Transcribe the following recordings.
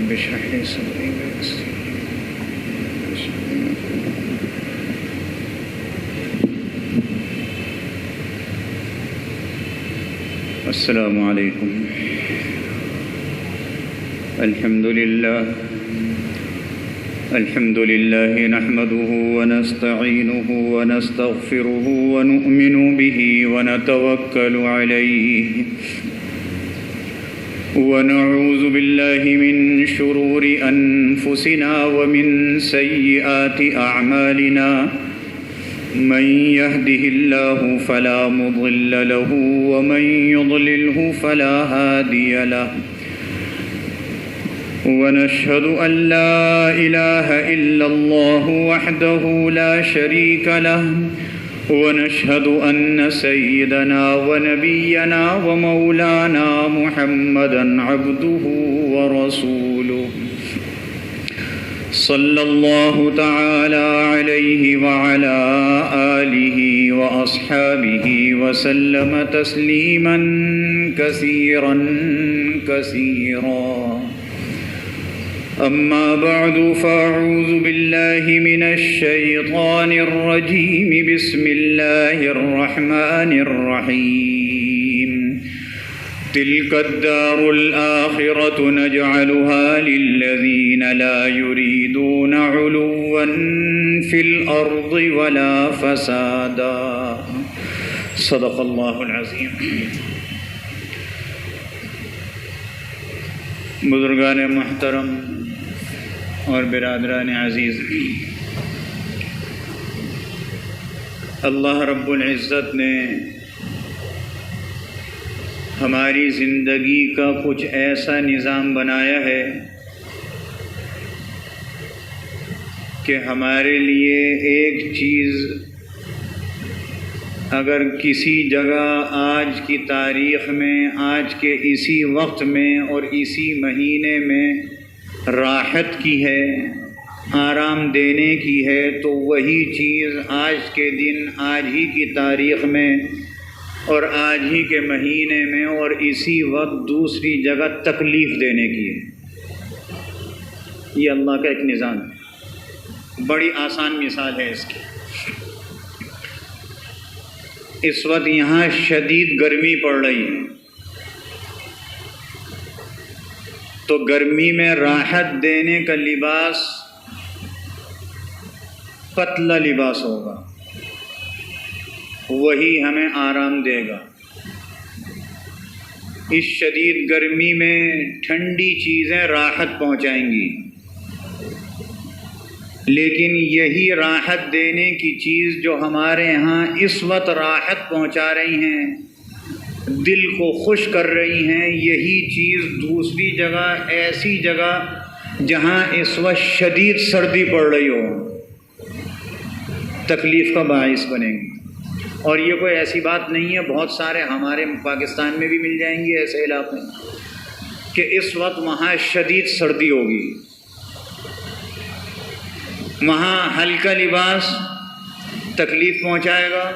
رب اشرح لي صدري ويسر لي أمري. السلام عليكم. الحمد لله نحمده ونستعينه ونستغفره ونؤمن به ونتوكل عليه ونعوذ بالله من شرور أنفسنا ومن سيئات أعمالنا من يهده الله فلا مضل له ومن يضلله فلا هادي له ونشهد أن لا إله إلا الله وحده لا شريك له ونشهد أن سيدنا ونبينا ومولانا محمدا عبده ورسوله صلى الله تعالى عليه وعلى آله وأصحابه وسلم تسليما كثيرا كثيرا. أما بعد فأعوذ بالله من الشيطان الرجيم. بسم الله الرحمن الرحيم. تلك الدار الآخرة نجعلها للذين لا يريدون علوا في الأرض ولا فسادا. صدق الله العظيم. بزرگان محترم اور برادران عزیز، اللہ رب العزت نے ہماری زندگی کا کچھ ایسا نظام بنایا ہے کہ ہمارے لیے ایک چیز اگر کسی جگہ آج کی تاریخ میں، آج کے اسی وقت میں اور اسی مہینے میں راحت کی ہے، آرام دینے کی ہے، تو وہی چیز آج کے دن، آج ہی کی تاریخ میں اور آج ہی کے مہینے میں اور اسی وقت دوسری جگہ تکلیف دینے کی ہے. یہ اللہ کا ایک نظام ہے. بڑی آسان مثال ہے اس کی. اس وقت یہاں شدید گرمی پڑ رہی ہے، تو گرمی میں راحت دینے کا لباس پتلا لباس ہوگا، وہی ہمیں آرام دے گا. اس شدید گرمی میں ٹھنڈی چیزیں راحت پہنچائیں گی، لیکن یہی راحت دینے کی چیز جو ہمارے ہاں اس وقت راحت پہنچا رہی ہیں، دل کو خوش کر رہی ہیں، یہی چیز دوسری جگہ، ایسی جگہ جہاں اس وقت شدید سردی پڑ رہی ہو، تکلیف کا باعث بنے گی. اور یہ کوئی ایسی بات نہیں ہے، بہت سارے ہمارے پاکستان میں بھی مل جائیں گے ایسے علاقے کہ اس وقت وہاں شدید سردی ہوگی، وہاں ہلکا لباس تکلیف پہنچائے گا،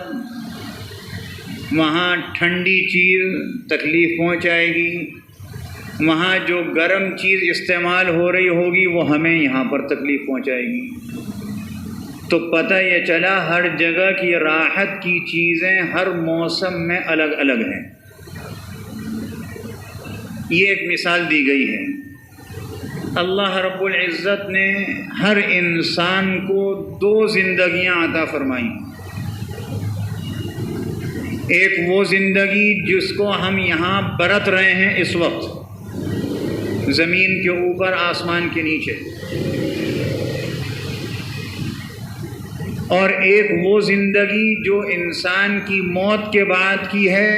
وہاں ٹھنڈی چیز تکلیف پہنچائے گی، وہاں جو گرم چیز استعمال ہو رہی ہوگی وہ ہمیں یہاں پر تکلیف پہنچائے گی. تو پتہ یہ چلا ہر جگہ کی راحت کی چیزیں ہر موسم میں الگ الگ ہیں. یہ ایک مثال دی گئی ہے. اللہ رب العزت نے ہر انسان کو 2 زندگیاں عطا فرمائیں. ایک وہ زندگی جس کو ہم یہاں برت رہے ہیں اس وقت، زمین کے اوپر، آسمان کے نیچے، اور ایک وہ زندگی جو انسان کی موت کے بعد کی ہے،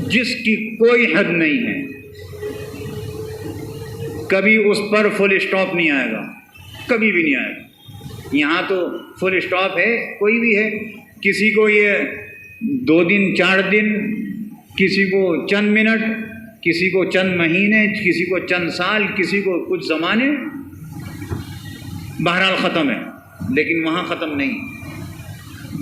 جس کی کوئی حد نہیں ہے. کبھی اس پر فل اسٹاپ نہیں آئے گا، کبھی بھی نہیں آئے گا. یہاں تو فل اسٹاپ ہے، کوئی بھی ہے، کسی کو یہ 2 دن 4 دن، کسی کو چند منٹ، کسی کو چند مہینے، کسی کو چند سال، کسی کو کچھ زمانے، بہرحال ختم ہے. لیکن وہاں ختم نہیں.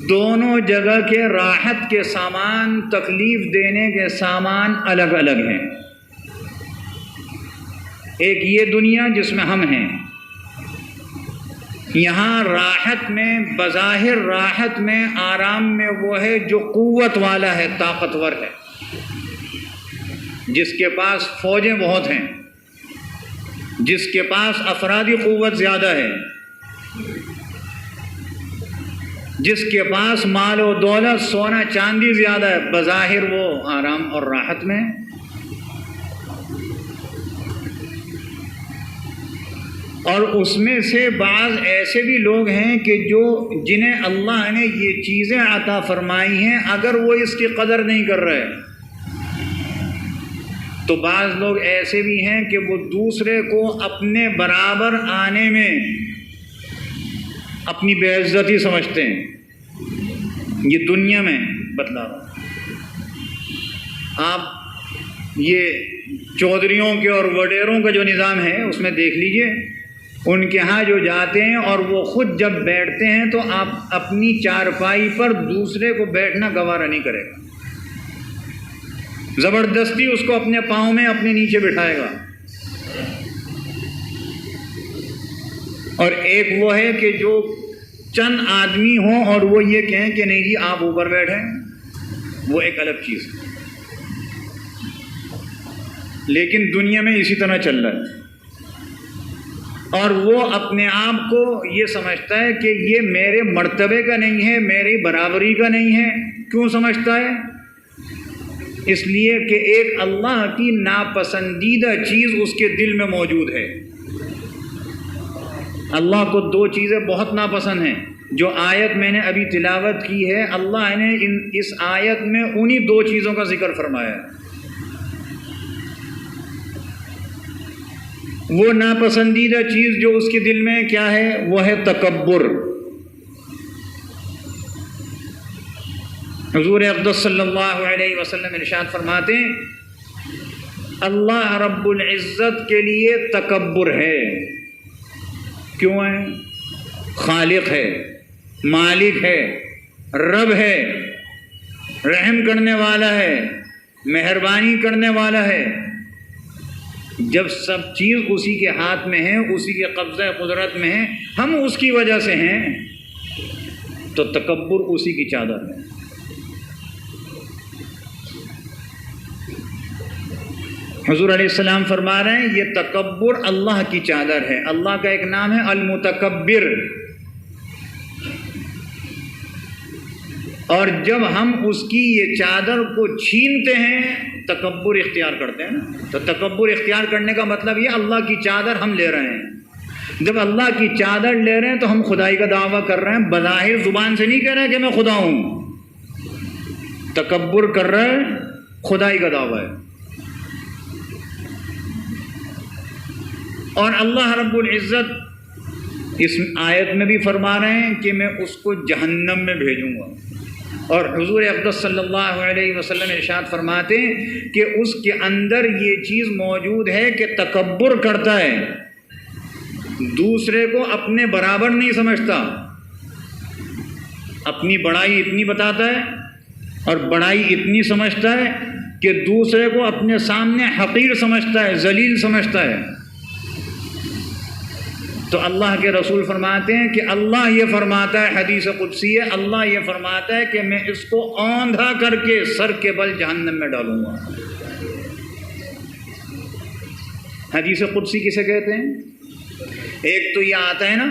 دونوں جگہ کے راحت کے سامان، تکلیف دینے کے سامان الگ الگ ہیں. ایک یہ دنیا جس میں ہم ہیں، یہاں راحت میں، بظاہر راحت میں، آرام میں وہ ہے جو قوت والا ہے، طاقتور ہے، جس کے پاس فوجیں بہت ہیں، جس کے پاس افرادی قوت زیادہ ہے، جس کے پاس مال و دولت، سونا چاندی زیادہ ہے، بظاہر وہ آرام اور راحت میں۔ اور اس میں سے بعض ایسے بھی لوگ ہیں کہ جنہیں اللہ نے یہ چیزیں عطا فرمائی ہیں، اگر وہ اس کی قدر نہیں کر رہے، تو بعض لوگ ایسے بھی ہیں کہ وہ دوسرے کو اپنے برابر آنے میں اپنی بے عزتی سمجھتے ہیں۔ یہ دنیا میں بتلا رہا ہوں، آپ یہ چودھریوں کے اور وڈیروں کا جو نظام ہے اس میں دیکھ لیجئے، ان کے ہاں جو جاتے ہیں اور وہ خود جب بیٹھتے ہیں تو آپ اپنی چارپائی پر دوسرے کو بیٹھنا گوارا نہیں کرے گا، زبردستی اس کو اپنے پاؤں میں اپنے نیچے بٹھائے گا۔ اور ایک وہ ہے کہ جو چند آدمی ہوں اور وہ یہ کہیں کہ نہیں جی آپ اوپر بیٹھیں، وہ ایک الگ چیز ہے۔ لیکن دنیا میں اسی طرح چل رہا ہے، اور وہ اپنے آپ کو یہ سمجھتا ہے کہ یہ میرے مرتبے کا نہیں ہے، میری برابری کا نہیں ہے۔ کیوں سمجھتا ہے؟ اس لیے کہ ایک اللہ کی ناپسندیدہ چیز اس کے دل میں موجود ہے۔ اللہ کو دو چیزیں بہت ناپسند ہیں، جو آیت میں نے ابھی تلاوت کی ہے، اللہ نے اس آیت میں انہی دو چیزوں کا ذکر فرمایا ہے۔ وہ ناپسندیدہ چیز جو اس کے دل میں کیا ہے؟ وہ ہے تکبر۔ حضور اقدس صلی اللہ علیہ وسلم ارشاد فرماتے ہیں، اللہ رب العزت کے لیے تکبر ہے۔ کیوں ہے؟ خالق ہے، مالک ہے، رب ہے، رحم کرنے والا ہے، مہربانی کرنے والا ہے۔ جب سب چیز اسی کے ہاتھ میں ہے، اسی کے قبضہ قدرت میں ہے، ہم اس کی وجہ سے ہیں، تو تکبر اسی کی چادر ہے۔ حضور علیہ السلام فرما رہے ہیں یہ تکبر اللہ کی چادر ہے۔ اللہ کا ایک نام ہے المتکبر، اور جب ہم اس کی یہ چادر کو چھینتے ہیں، تکبر اختیار کرتے ہیں نا، تو تکبر اختیار کرنے کا مطلب یہ اللہ کی چادر ہم لے رہے ہیں۔ جب اللہ کی چادر لے رہے ہیں تو ہم خدائی کا دعویٰ کر رہے ہیں، بظاہر زبان سے نہیں کہہ رہے کہ میں خدا ہوں، تکبر کر رہے ہیں، خدائی کا دعویٰ ہے۔ اور اللہ رب العزت اس آیت میں بھی فرما رہے ہیں کہ میں اس کو جہنم میں بھیجوں گا، اور حضور اقدس صلی اللہ علیہ وسلم ارشاد فرماتے ہیں کہ اس کے اندر یہ چیز موجود ہے کہ تکبر کرتا ہے، دوسرے کو اپنے برابر نہیں سمجھتا، اپنی بڑائی اتنی بتاتا ہے اور بڑائی اتنی سمجھتا ہے کہ دوسرے کو اپنے سامنے حقیر سمجھتا ہے، ذلیل سمجھتا ہے۔ تو اللہ کے رسول فرماتے ہیں کہ اللہ یہ فرماتا ہے، حدیث قدسی ہے، اللہ یہ فرماتا ہے کہ میں اس کو اوندھا کر کے سر کے بل جہنم میں ڈالوں گا۔ حدیث قدسی کسے کہتے ہیں؟ ایک تو یہ آتا ہے نا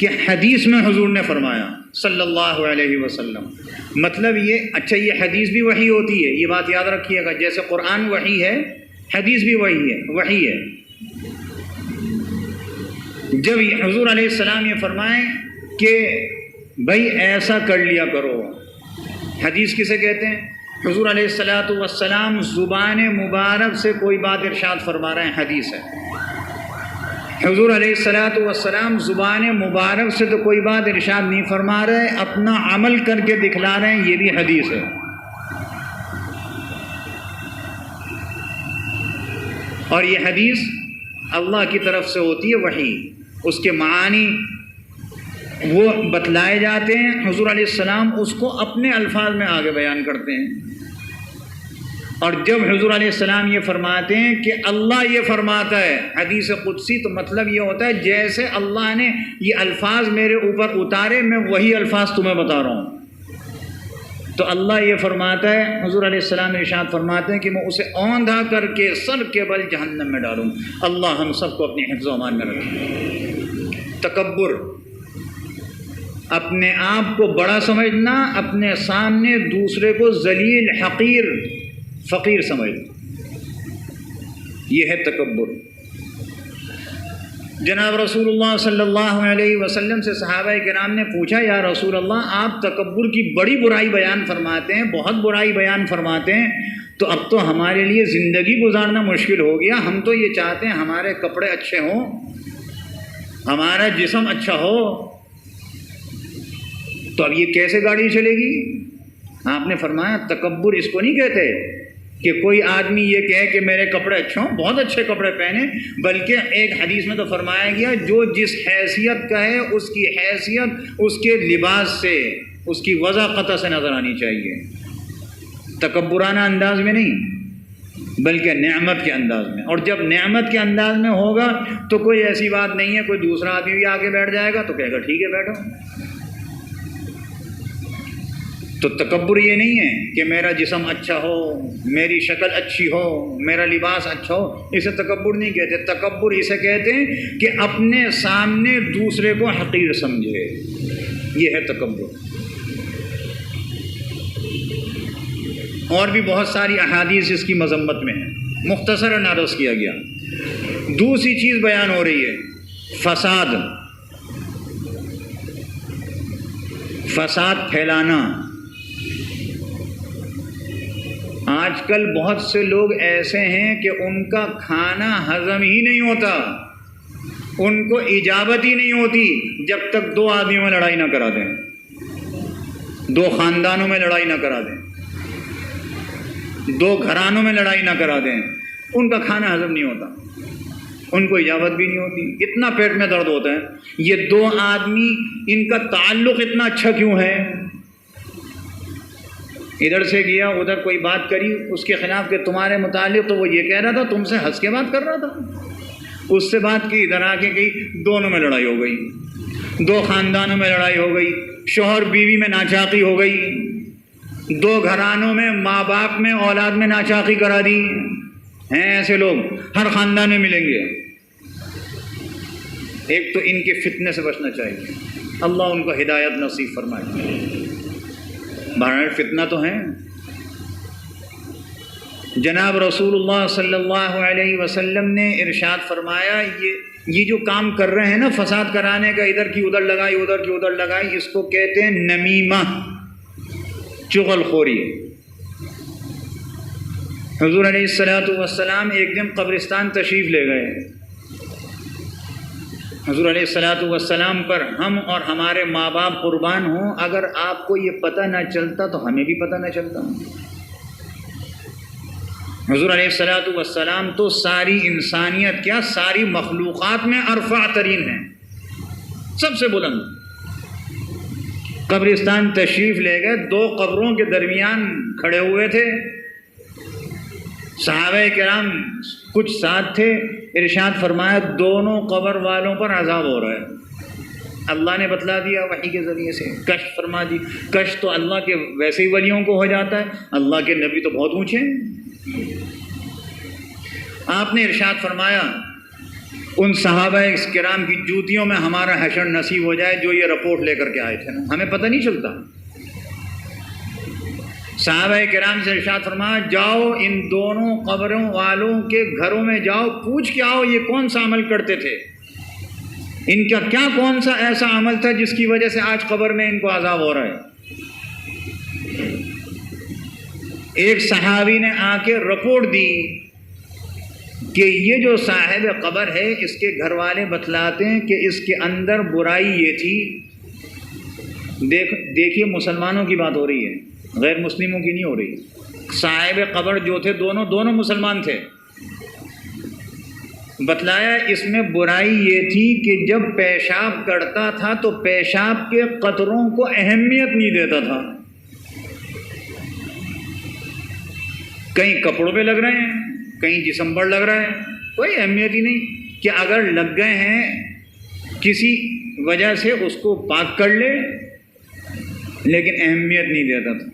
کہ حدیث میں حضور نے فرمایا صلی اللہ علیہ وسلم، مطلب یہ اچھا یہ حدیث بھی وحی ہوتی ہے، یہ بات یاد رکھیے گا، جیسے قرآن وحی ہے، حدیث بھی وحی ہے۔ جب حضور علیہ السلام یہ فرمائیں کہ بھائی ایسا کر لیا کرو، حدیث کسے کہتے ہیں؟ حضور علیہ السلام زبان مبارک سے کوئی بات ارشاد فرما رہے ہیں، حدیث ہے۔ حضور علیہ السلام زبان مبارک سے تو کوئی بات ارشاد نہیں فرما رہے، اپنا عمل کر کے دکھلا رہے ہیں، یہ بھی حدیث ہے۔ اور یہ حدیث اللہ کی طرف سے ہوتی ہے، وحی، اس کے معانی وہ بتلائے جاتے ہیں، حضور علیہ السلام اس کو اپنے الفاظ میں آگے بیان کرتے ہیں۔ اور جب حضور علیہ السلام یہ فرماتے ہیں کہ اللہ یہ فرماتا ہے حدیث قدسی، تو مطلب یہ ہوتا ہے جیسے اللہ نے یہ الفاظ میرے اوپر اتارے میں وہی الفاظ تمہیں بتا رہا ہوں۔ تو اللہ یہ فرماتا ہے، حضور علیہ السلام ارشاد فرماتے ہیں کہ میں اسے اوندھا کر کے سر کے بل جہنم میں ڈالوں۔ اللہ ہم سب کو اپنی حفظ و امان میں رکھے۔ تکبر، اپنے آپ کو بڑا سمجھنا، اپنے سامنے دوسرے کو ذلیل، حقیر، فقیر سمجھنا، یہ ہے تکبر۔ جناب رسول اللہ صلی اللہ علیہ وسلم سے صحابہ کرام نے پوچھا، یا رسول اللہ آپ تکبر کی بڑی برائی بیان فرماتے ہیں، بہت برائی بیان فرماتے ہیں، تو اب تو ہمارے لیے زندگی گزارنا مشکل ہو گیا، ہم تو یہ چاہتے ہیں ہمارے کپڑے اچھے ہوں، ہمارا جسم اچھا ہو، تو اب یہ کیسے گاڑی چلے گی؟ آپ نے فرمایا تکبر اس کو نہیں کہتے کہ کوئی آدمی یہ کہے کہ میرے کپڑے اچھے ہوں، بہت اچھے کپڑے پہنے، بلکہ ایک حدیث میں تو فرمایا گیا جو جس حیثیت کا ہے اس کی حیثیت اس کے لباس سے، اس کی وضاحت سے نظر آنی چاہیے، تکبرانہ انداز میں نہیں بلکہ نعمت کے انداز میں۔ اور جب نعمت کے انداز میں ہوگا تو کوئی ایسی بات نہیں ہے کوئی دوسرا آدمی بھی آگے بیٹھ جائے گا تو کہے گا ٹھیک ہے بیٹھو۔ تو تکبر یہ نہیں ہے کہ میرا جسم اچھا ہو، میری شکل اچھی ہو، میرا لباس اچھا ہو، اسے تکبر نہیں کہتے۔ تکبر اسے کہتے ہیں کہ اپنے سامنے دوسرے کو حقیر سمجھے، یہ ہے تکبر۔ اور بھی بہت ساری احادیث اس کی مذمت میں ہیں، مختصراً عرض کیا گیا۔ دوسری چیز بیان ہو رہی ہے، فساد، فساد پھیلانا۔ آج کل بہت سے لوگ ایسے ہیں کہ ان کا کھانا ہضم ہی نہیں ہوتا، ان کو اجابت ہی نہیں ہوتی جب تک دو آدمیوں میں لڑائی نہ کرا دیں، دو خاندانوں میں لڑائی نہ کرا دیں، دو گھرانوں میں لڑائی نہ کرا دیں، ان کا کھانا ہضم نہیں ہوتا، ان کو اجابت بھی نہیں ہوتی، اتنا پیٹ میں درد ہوتا ہے۔ یہ دو آدمی، ان کا تعلق اتنا اچھا کیوں ہے؟ ادھر سے گیا ادھر کوئی بات کری اس کے خلاف کہ تمہارے متعلق تو وہ یہ کہہ رہا تھا، تم سے ہنس کے بات کر رہا تھا، اس سے بات کی، ادھر آ کے گئی، دونوں میں لڑائی ہو گئی، دو خاندانوں میں لڑائی ہو گئی، شوہر بیوی میں ناچاقی ہو گئی، دو گھرانوں میں، ماں باپ میں، اولاد میں ناچاقی کرا دی۔ ہیں ایسے لوگ ہر خاندان میں ملیں گے۔ ایک تو ان کے فتنے سے بچنا چاہیے، اللہ ان کو ہدایت نصیب فرمائے۔ بہرحال فتنہ تو ہیں۔ جناب رسول اللہ صلی اللہ علیہ وسلم نے ارشاد فرمایا، یہ جو کام کر رہے ہیں نا فساد کرانے کا، ادھر کی ادھر لگائی، ادھر کی ادھر لگائی، اس کو کہتے ہیں نمیمہ، چغل خوری۔ حضور علیہ السلام ایک دن قبرستان تشریف لے گئے۔ حضور علیہ السلام پر ہم اور ہمارے ماں باپ قربان ہوں، اگر آپ کو یہ پتہ نہ چلتا تو ہمیں بھی پتہ نہ چلتا۔ حضور علیہ السلام تو ساری انسانیت، کیا ساری مخلوقات میں ارفع ترین ہیں، سب سے بلند۔ قبرستان تشریف لے گئے، دو قبروں کے درمیان کھڑے ہوئے تھے، صحابہ کرام کچھ ساتھ تھے، ارشاد فرمایا دونوں قبر والوں پر عذاب ہو رہا ہے۔ اللہ نے بتلا دیا وحی کے ذریعے سے، کشف فرما دی۔ کشف تو اللہ کے ویسے ہی ولیوں کو ہو جاتا ہے، اللہ کے نبی تو بہت اونچے ہیں۔ آپ نے ارشاد فرمایا ان صحابہ کرام کی جوتیوں میں ہمارا حشر نصیب ہو جائے جو یہ رپورٹ لے کر کے آئے تھے نا، ہمیں پتہ نہیں چلتا۔ صحابہ کرام سے ارشاد فرمایا جاؤ ان دونوں قبروں والوں کے گھروں میں جاؤ، پوچھ کے آؤ یہ کون سا عمل کرتے تھے، ان کا کیا کون سا ایسا عمل تھا جس کی وجہ سے آج قبر میں ان کو عذاب ہو رہا ہے۔ ایک صحابی نے آ کے رپورٹ دی کہ یہ جو صاحب قبر ہے اس کے گھر والے بتلاتے ہیں کہ اس کے اندر برائی یہ تھی۔ دیکھیے مسلمانوں کی بات ہو رہی ہے، غیر مسلموں کی نہیں ہو رہی۔ صاحب قبر جو تھے دونوں مسلمان تھے، بتلایا اس میں برائی یہ تھی کہ جب پیشاب کرتا تھا تو پیشاب کے قطروں کو اہمیت نہیں دیتا تھا، کہیں کپڑوں پہ لگ رہے ہیں، کہیں جسم پر لگ رہا ہے، کوئی اہمیت ہی نہیں کہ اگر لگ گئے ہیں کسی وجہ سے اس کو پاک کر لے، لیکن اہمیت نہیں دیتا تھا۔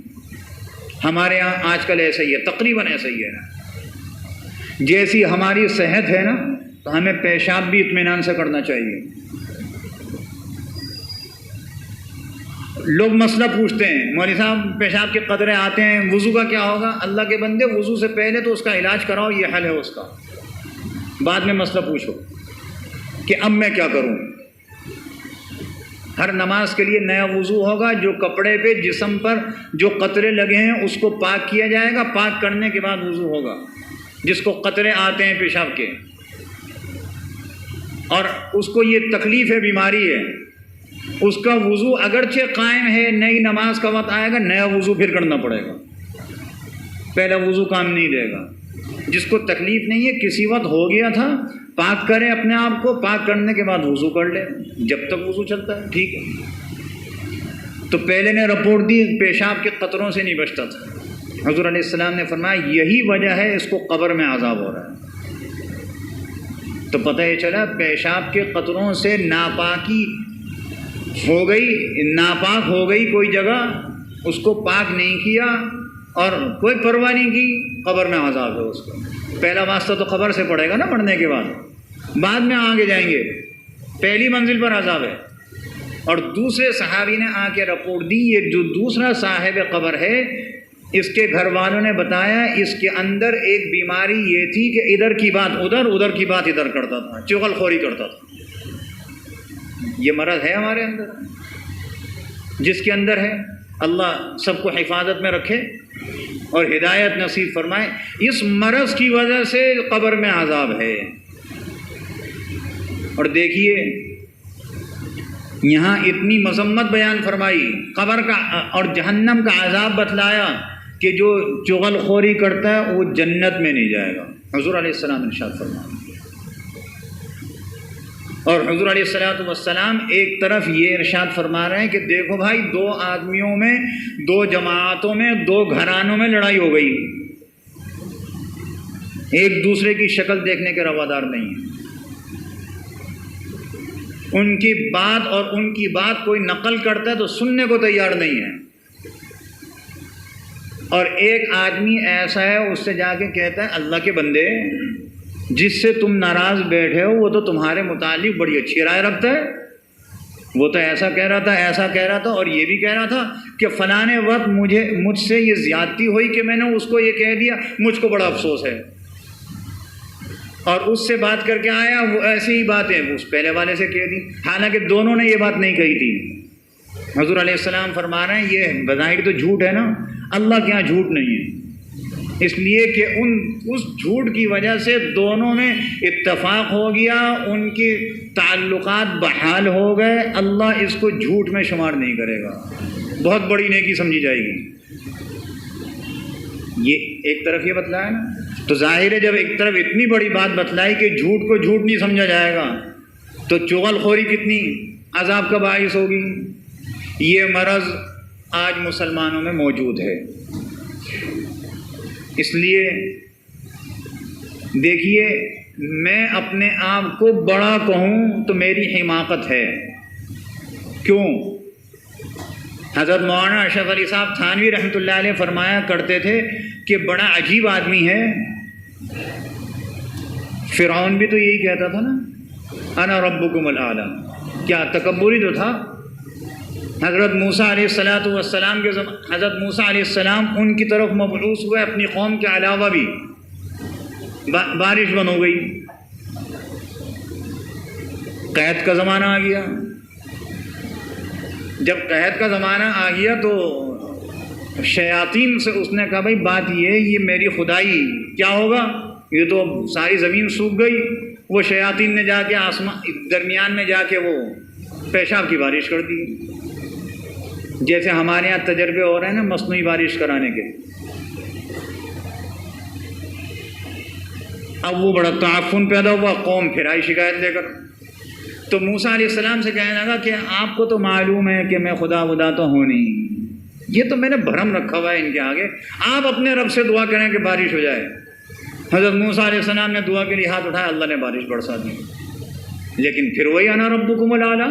ہمارے یہاں آج کل ایسا ہی ہے، تقریباً ایسا ہی ہے۔ جیسی ہماری صحت ہے نا، تو ہمیں پیشاب بھی اطمینان سے کرنا چاہیے۔ لوگ مسئلہ پوچھتے ہیں، مولوی صاحب پیشاب کے قطرے آتے ہیں، وضو کا کیا ہوگا؟ اللہ کے بندے، وضو سے پہلے تو اس کا علاج کراؤ، یہ حل ہے اس کا، بعد میں مسئلہ پوچھو کہ اب میں کیا کروں۔ ہر نماز کے لیے نیا وضو ہوگا، جو کپڑے پہ جسم پر جو قطرے لگے ہیں اس کو پاک کیا جائے گا، پاک کرنے کے بعد وضو ہوگا۔ جس کو قطرے آتے ہیں پیشاب کے اور اس کو یہ تکلیف ہے، بیماری ہے، اس کا وضو اگرچہ قائم ہے، نئی نماز کا وقت آئے گا، نیا وضو پھر کرنا پڑے گا، پہلا وضو کام نہیں دے گا۔ جس کو تکلیف نہیں ہے، کسی وقت ہو گیا تھا، پاک کرے اپنے آپ کو، پاک کرنے کے بعد وضو کر لے، جب تک وضو چلتا ہے ٹھیک ہے۔ تو پہلے نے رپورٹ دی پیشاب کے قطروں سے نہیں بچتا تھا، حضور علیہ السلام نے فرمایا یہی وجہ ہے اس کو قبر میں عذاب ہو رہا ہے۔ تو پتہ یہ چلا پیشاب کے قطروں سے ناپاکی ہو گئی، ناپاک ہو گئی کوئی جگہ، اس کو پاک نہیں کیا اور کوئی پرواہ نہیں کی، قبر میں عذاب ہے اس کو۔ پہلا واسطہ تو قبر سے پڑے گا نا مرنے کے بعد میں آگے جائیں گے، پہلی منزل پر عذاب ہے۔ اور دوسرے صحابی نے آ کے رپورٹ دی، یہ جو دوسرا صاحب قبر ہے، اس کے گھر والوں نے بتایا اس کے اندر ایک بیماری یہ تھی کہ ادھر کی بات ادھر، ادھر کی بات ادھر کرتا تھا، چغل خوری کرتا تھا۔ یہ مرض ہے ہمارے اندر، جس کے اندر ہے، اللہ سب کو حفاظت میں رکھے اور ہدایت نصیب فرمائے۔ اس مرض کی وجہ سے قبر میں عذاب ہے۔ اور دیکھیے یہاں اتنی مذمت بیان فرمائی قبر کا اور جہنم کا عذاب بتلایا کہ جو چغل خوری کرتا ہے وہ جنت میں نہیں جائے گا، حضور علیہ السلام نے ارشاد فرمایا۔ اور حضور علیہ السلام ایک طرف یہ ارشاد فرما رہے ہیں کہ دیکھو بھائی، دو آدمیوں میں، دو جماعتوں میں، دو گھرانوں میں لڑائی ہو گئی، ایک دوسرے کی شکل دیکھنے کے روادار نہیں ہیں، ان کی بات اور ان کی بات کوئی نقل کرتا ہے تو سننے کو تیار نہیں ہے، اور ایک آدمی ایسا ہے اس سے جا کے کہتا ہے اللہ کے بندے، جس سے تم ناراض بیٹھے ہو وہ تو تمہارے متعلق بڑی اچھی رائے رکھتا ہے، وہ تو ایسا کہہ رہا تھا، ایسا کہہ رہا تھا، اور یہ بھی کہہ رہا تھا کہ فلاں وقت مجھ سے یہ زیادتی ہوئی کہ میں نے اس کو یہ کہہ دیا، مجھ کو بڑا افسوس ہے، اور اس سے بات کر کے آیا، وہ ایسی ہی باتیں اس پہلے والے سے کہہ دی، حالانکہ دونوں نے یہ بات نہیں کہی تھی۔ حضور علیہ السلام فرما رہے ہیں یہ بظاہر تو جھوٹ ہے نا، اللہ کے یہاں جھوٹ نہیں ہے، اس لیے کہ اس جھوٹ کی وجہ سے دونوں میں اتفاق ہو گیا، ان کے تعلقات بحال ہو گئے، اللہ اس کو جھوٹ میں شمار نہیں کرے گا، بہت بڑی نیکی سمجھی جائے گی۔ یہ ایک طرف یہ بتلایا نا، تو ظاہر ہے جب ایک طرف اتنی بڑی بات بتلائی کہ جھوٹ کو جھوٹ نہیں سمجھا جائے گا، تو چغل خوری کتنی عذاب کا باعث ہوگی۔ یہ مرض آج مسلمانوں میں موجود ہے، اس لیے دیکھیے میں اپنے آپ کو بڑا کہوں تو میری حماقت ہے۔ کیوں؟ حضرت مولانا اشرف علی صاحب تھانوی رحمۃ اللہ علیہ فرمایا کرتے تھے کہ بڑا عجیب آدمی ہے، فرعون بھی تو یہی کہتا تھا نا، انا ربکم الاعلی، کیا تکبری تو تھا۔ حضرت موسیٰ علیہ السلام کے حضرت موسیٰ علیہ السلام ان کی طرف مبعوث ہوئے، اپنی قوم کے علاوہ بھی، بارش بند ہو گئی، قحط کا زمانہ آ گیا۔ جب قحط کا زمانہ آ گیا تو شیاطین سے اس نے کہا بھائی بات یہ میری خدائی کیا ہوگا، یہ تو ساری زمین سوکھ گئی۔ وہ شیاطین نے جا کے آسمان درمیان میں جا کے وہ پیشاب کی بارش کر دی، جیسے ہمارے یہاں تجربے ہو رہے ہیں نا مصنوعی بارش کرانے کے۔ اب وہ بڑا تعفن پیدا ہوا، قوم پھر آئی شکایت لے کر، تو موسیٰ علیہ السلام سے کہنے لگا کہ آپ کو تو معلوم ہے کہ میں خدا تو ہوں نہیں، یہ تو میں نے بھرم رکھا ہوا ہے ان کے آگے. آپ اپنے رب سے دعا کریں کہ بارش ہو جائے. حضرت موسیٰ علیہ السلام نے دعا کے لیے ہاتھ اٹھایا, اللہ نے بارش برسا دی. لیکن پھر وہی انا ربکم الاعلیٰ,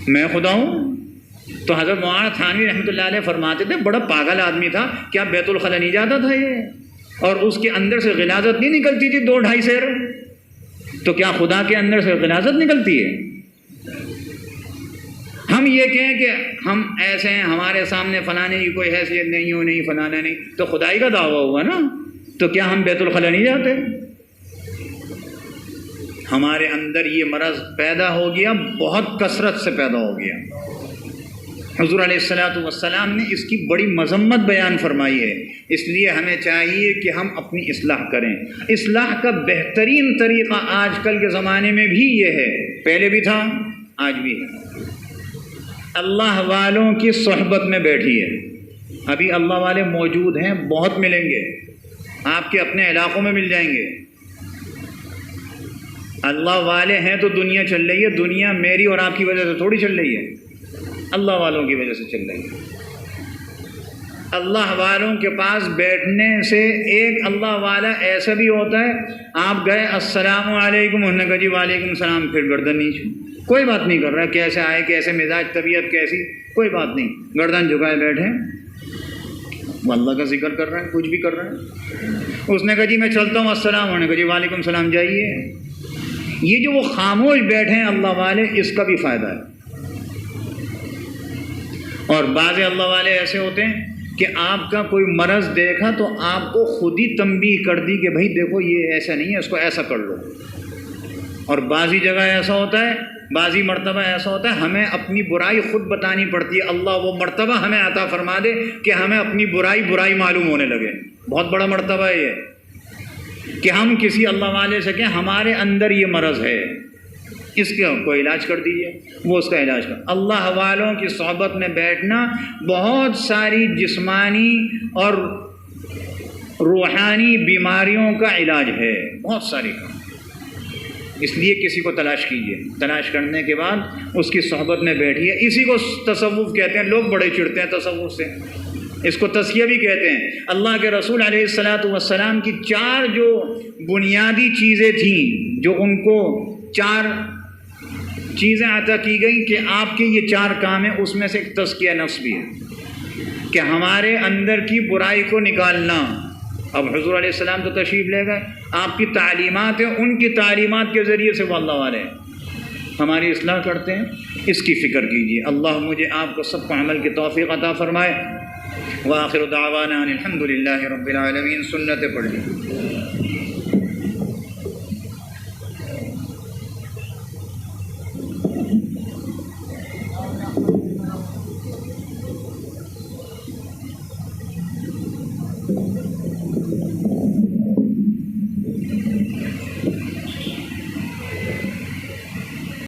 میں خدا ہوں. تو حضرت مولانا تھانوی رحمۃ اللہ علیہ فرماتے تھے بڑا پاگل آدمی تھا, کیا بیت الخلا نہیں جاتا تھا یہ, اور اس کے اندر سے غلاظت نہیں نکلتی تھی 2-2.5 سیر؟ تو کیا خدا کے اندر سے غلاظت نکلتی ہے؟ ہم یہ کہیں کہ ہم ایسے ہیں, ہمارے سامنے فلانے کی کوئی حیثیت نہیں ہو, نہیں فلانا نہیں, تو خدائی کا دعویٰ ہوا نا. تو کیا ہم بیت الخلا نہیں جاتے؟ ہمارے اندر یہ مرض پیدا ہو گیا, بہت کثرت سے پیدا ہو گیا. حضور علیہ السلام نے اس کی بڑی مذمت بیان فرمائی ہے. اس لیے ہمیں چاہیے کہ ہم اپنی اصلاح کریں. اصلاح کا بہترین طریقہ آج کل کے زمانے میں بھی یہ ہے, پہلے بھی تھا آج بھی ہے. اللہ والوں کی صحبت میں بیٹھیے. ابھی اللہ والے موجود ہیں, بہت ملیں گے, آپ کے اپنے علاقوں میں مل جائیں گے. اللہ والے ہیں تو دنیا چل رہی ہے. دنیا میری اور آپ کی وجہ سے تھوڑی چل رہی ہے, اللہ والوں کی وجہ سے چل رہی ہے. اللہ والوں کے پاس بیٹھنے سے ایک اللہ والا ایسا بھی ہوتا ہے, آپ گئے السلام علیکم, انہوں نے کہا جی وعلیکم السلام, پھر گردن نیچے, کوئی بات نہیں کر رہا, کیسے آئے, کیسے مزاج, طبیعت کیسی, کوئی بات نہیں, گردن جھکائے بیٹھے, وہ اللہ کا ذکر کر رہے ہیں, کچھ بھی کر رہے ہیں. اس نے کہا جی میں چلتا ہوں السلام, انہوں نے کہا جی وعلیکم السلام, جائیے. یہ جو وہ خاموش بیٹھے ہیں اللہ والے, اس کا بھی فائدہ ہے. اور بعض اللہ والے ایسے ہوتے ہیں کہ آپ کا کوئی مرض دیکھا تو آپ کو خود ہی تنبیہ کر دی کہ بھائی دیکھو یہ ایسا نہیں ہے, اس کو ایسا کر لو. اور بعضی جگہ ایسا ہوتا ہے, بعضی مرتبہ ایسا ہوتا ہے ہمیں اپنی برائی خود بتانی پڑتی ہے. اللہ وہ مرتبہ ہمیں عطا فرما دے کہ ہمیں اپنی برائی معلوم ہونے لگے. بہت بڑا مرتبہ ہے یہ کہ ہم کسی اللہ والے سے کہیں ہمارے اندر یہ مرض ہے, اس کا کوئی علاج کر دیجیے, وہ اس کا علاج کر. اللہ والوں کی صحبت میں بیٹھنا بہت ساری جسمانی اور روحانی بیماریوں کا علاج ہے, بہت ساری کا. اس لیے کسی کو تلاش کیجیے, تلاش کرنے کے بعد اس کی صحبت میں بیٹھیے. اسی کو تصوف کہتے ہیں. لوگ بڑے چڑھتے ہیں تصوف سے, اس کو تزکیہ بھی کہتے ہیں. اللہ کے رسول علیہ السلام کی 4 جو بنیادی چیزیں تھیں, جو ان کو 4 چیزیں عطا کی گئیں کہ آپ کے یہ 4 کام ہیں, اس میں سے ایک تزکیہ نفس بھی ہے کہ ہمارے اندر کی برائی کو نکالنا. اب حضور علیہ السلام تو تشریف لے گئے, آپ کی تعلیمات ہیں, ان کی تعلیمات کے ذریعے سے وہ اللہ والے ہماری اصلاح کرتے ہیں. اس کی فکر کیجیے. اللہ مجھے آپ کو سب کو عمل کی توفیق عطا فرمائے. وآخر دعوانا الحمد للہ رب العالمین. سنت پڑھ لی.